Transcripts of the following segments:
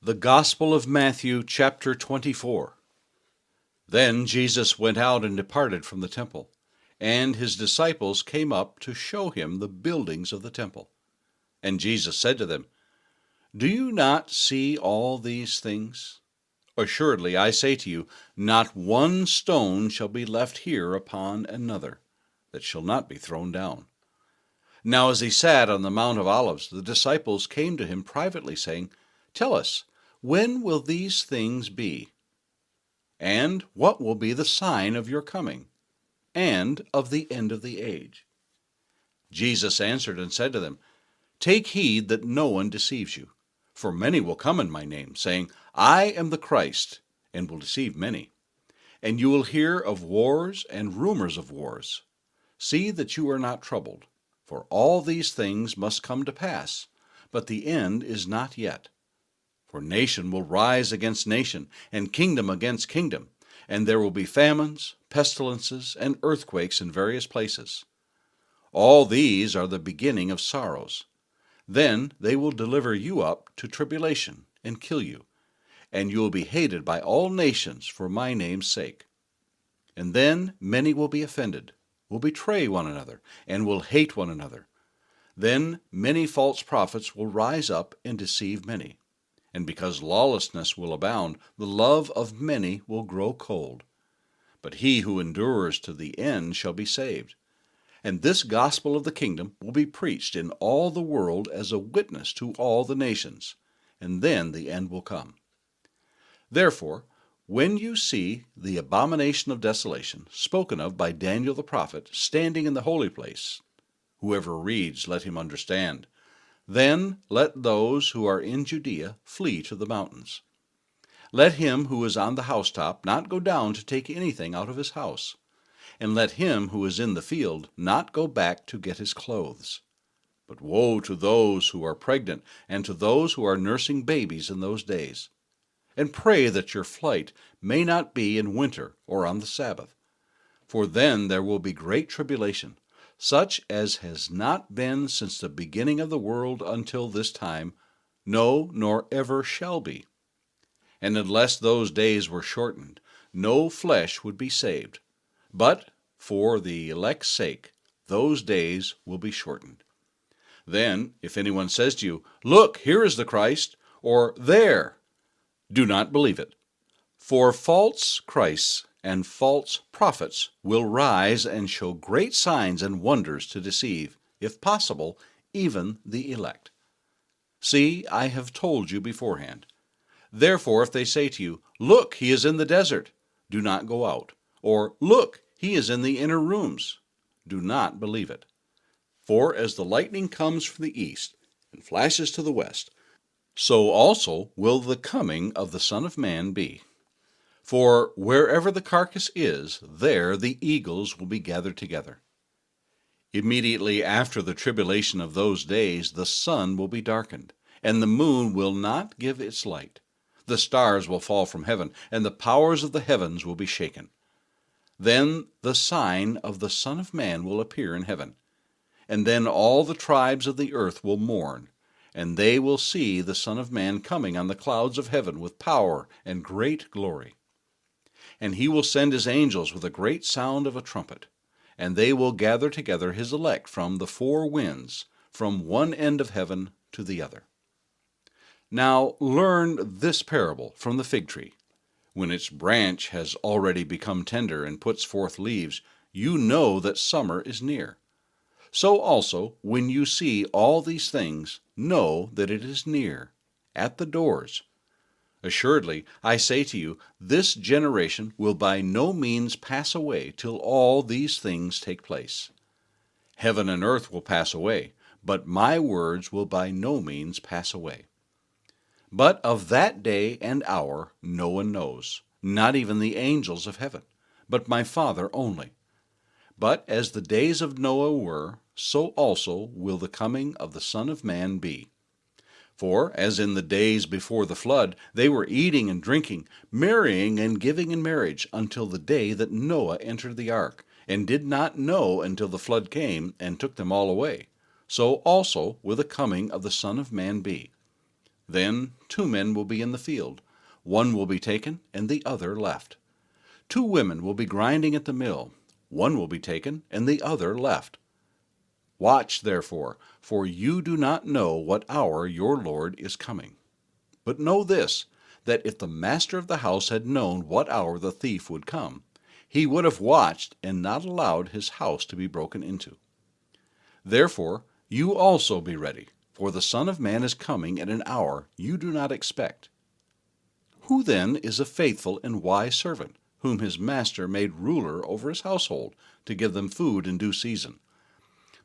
The Gospel of Matthew, chapter 24. Then Jesus went out and departed from the temple, and his disciples came up to show him the buildings of the temple. And Jesus said to them, "Do you not see all these things? Assuredly, I say to you, not one stone shall be left here upon another, that shall not be thrown down." Now as he sat on the Mount of Olives, the disciples came to him privately, saying, "Tell us, when will these things be? And what will be the sign of your coming, and of the end of the age?" Jesus answered and said to them, "Take heed that no one deceives you. For many will come in my name, saying, 'I am the Christ,' and will deceive many. And you will hear of wars and rumors of wars. See that you are not troubled, for all these things must come to pass, but the end is not yet. For nation will rise against nation, and kingdom against kingdom, and there will be famines, pestilences, and earthquakes in various places. All these are the beginning of sorrows. Then they will deliver you up to tribulation, and kill you, and you will be hated by all nations for my name's sake. And then many will be offended, will betray one another, and will hate one another. Then many false prophets will rise up and deceive many. And because lawlessness will abound, the love of many will grow cold. But he who endures to the end shall be saved. And this gospel of the kingdom will be preached in all the world as a witness to all the nations, and then the end will come. Therefore, when you see the abomination of desolation spoken of by Daniel the prophet standing in the holy place, whoever reads, let him understand. Then let those who are in Judea flee to the mountains. Let him who is on the housetop not go down to take anything out of his house, and let him who is in the field not go back to get his clothes. But woe to those who are pregnant and to those who are nursing babies in those days. And pray that your flight may not be in winter or on the Sabbath, for then there will be great tribulation, such as has not been since the beginning of the world until this time, no, nor ever shall be. And unless those days were shortened, no flesh would be saved. But for the elect's sake, those days will be shortened. Then, if anyone says to you, 'Look, here is the Christ,' or 'There,' do not believe it. For false Christs and false prophets will rise and show great signs and wonders to deceive, if possible, even the elect. See, I have told you beforehand. Therefore, if they say to you, 'Look, he is in the desert,' do not go out. Or, 'Look, he is in the inner rooms,' do not believe it. For as the lightning comes from the east and flashes to the west, so also will the coming of the Son of Man be. For wherever the carcass is, there the eagles will be gathered together. Immediately after the tribulation of those days, the sun will be darkened, and the moon will not give its light. The stars will fall from heaven, and the powers of the heavens will be shaken. Then the sign of the Son of Man will appear in heaven. And then all the tribes of the earth will mourn, and they will see the Son of Man coming on the clouds of heaven with power and great glory. And he will send his angels with a great sound of a trumpet, and they will gather together his elect from the four winds, from one end of heaven to the other. Now learn this parable from the fig tree. When its branch has already become tender and puts forth leaves, you know that summer is near. So also, when you see all these things, know that it is near, at the doors. Assuredly, I say to you, this generation will by no means pass away till all these things take place. Heaven and earth will pass away, but my words will by no means pass away. But of that day and hour no one knows, not even the angels of heaven, but my Father only. But as the days of Noah were, so also will the coming of the Son of Man be. For as in the days before the flood, they were eating and drinking, marrying and giving in marriage, until the day that Noah entered the ark, and did not know until the flood came and took them all away, so also will the coming of the Son of Man be. Then 2 men will be in the field, one will be taken and the other left. 2 women will be grinding at the mill, one will be taken and the other left. Watch, therefore, for you do not know what hour your Lord is coming. But know this, that if the master of the house had known what hour the thief would come, he would have watched and not allowed his house to be broken into. Therefore you also be ready, for the Son of Man is coming at an hour you do not expect. Who then is a faithful and wise servant, whom his master made ruler over his household, to give them food in due season?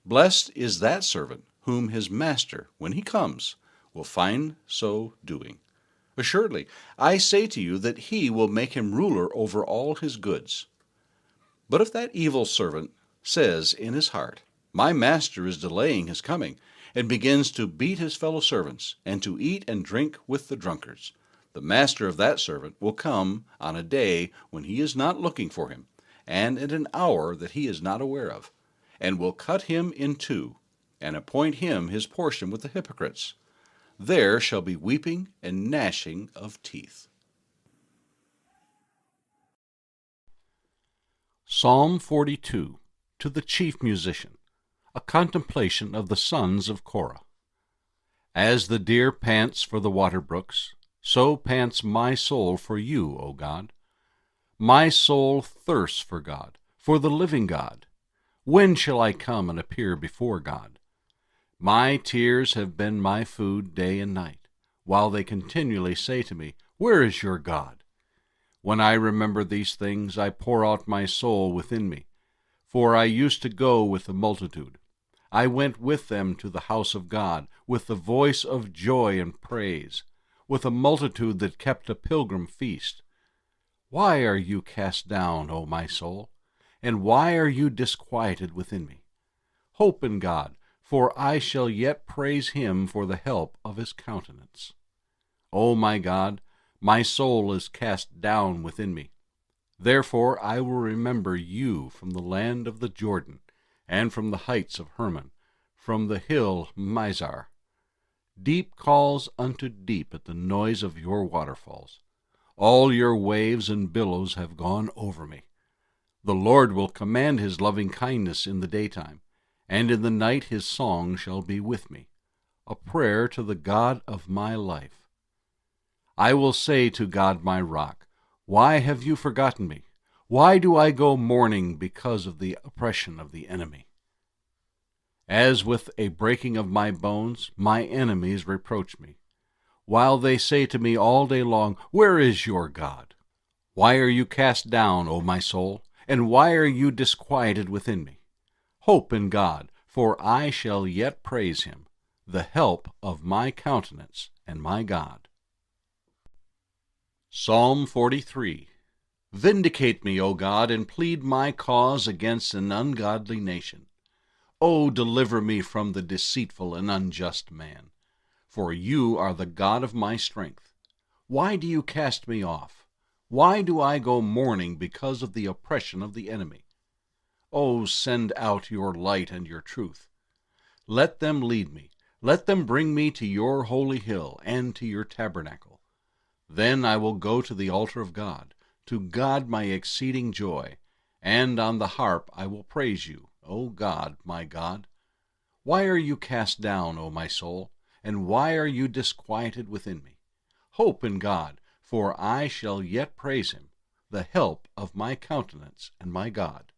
Blessed is that servant whom his master, when he comes, will find so doing. Assuredly, I say to you that he will make him ruler over all his goods. But if that evil servant says in his heart, My master is delaying his coming, and begins to beat his fellow servants, and to eat and drink with the drunkards, the master of that servant will come on a day when he is not looking for him, and at an hour that he is not aware of, and will cut him in 2, and appoint him his portion with the hypocrites. There shall be weeping and gnashing of teeth. Psalm 42, to the chief musician, a contemplation of the sons of Korah. As the deer pants for the water brooks, so pants my soul for you, O God. My soul thirsts for God, for the living God. When shall I come and appear before God? My tears have been my food day and night, while they continually say to me, Where is your God? When I remember these things, I pour out my soul within me. For I used to go with the multitude. I went with them to the house of God, with the voice of joy and praise, with a multitude that kept a pilgrim feast. Why are you cast down, O my soul? And why are you disquieted within me? Hope in God, for I shall yet praise him for the help of his countenance. O my God, my soul is cast down within me. Therefore I will remember you from the land of the Jordan, and from the heights of Hermon, from the hill Mizar. Deep calls unto deep at the noise of your waterfalls. All your waves and billows have gone over me. The Lord will command his loving kindness in the daytime, and in the night his song shall be with me, a prayer to the God of my life. I will say to God my rock, Why have you forgotten me? Why do I go mourning because of the oppression of the enemy? As with a breaking of my bones, my enemies reproach me, while they say to me all day long, Where is your God? Why are you cast down, O my soul? And why are you disquieted within me? Hope in God, for I shall yet praise him, the help of my countenance and my God. Psalm 43. Vindicate me, O God, and plead my cause against an ungodly nation. O deliver me from the deceitful and unjust man, for you are the God of my strength. Why do you cast me off? Why do I go mourning because of the oppression of the enemy? O send out your light and your truth. Let them lead me. Let them bring me to your holy hill and to your tabernacle. Then I will go to the altar of God, to God my exceeding joy, and on the harp I will praise you, O God, my God. Why are you cast down, O my soul, and why are you disquieted within me? Hope in God, for I shall yet praise him, the help of my countenance and my God.